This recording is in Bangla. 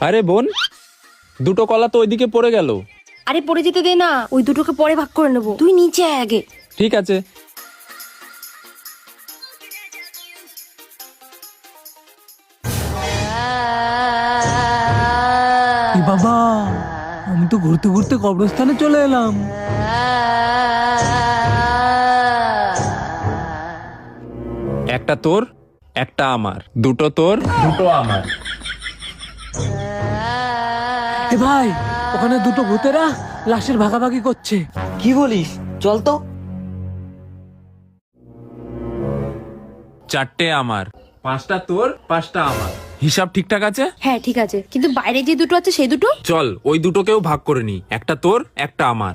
আরে বোন, দুটো কলা তো ওইদিকে পড়ে গেল। আরে পড়ে যেতে দে না, ওই দুটোকে পরে ভাগ করে নেবো। তুই নিচে আয় আগে। ঠিক আছে। এ বাবা, আমি তো ঘুরতে ঘুরতে কবরস্থানে চলে এলাম। একটা তোর, একটা আমার। দুটো তোর, দুটো আমার। এ ভাই, ওখানে দুটো ভূতেরা লাশের ভাগাভাগি করছে। কি বলিস? চল তো। চারটে আমার, পাঁচটা তোর, পাঁচটা আমার। হিসাব ঠিকঠাক আছে? হ্যাঁ ঠিক আছে, কিন্তু বাইরে যে দুটো আছে সেই দুটো। চল ওই দুটোকেও ভাগ করে নি, একটা তোর, একটা আমার।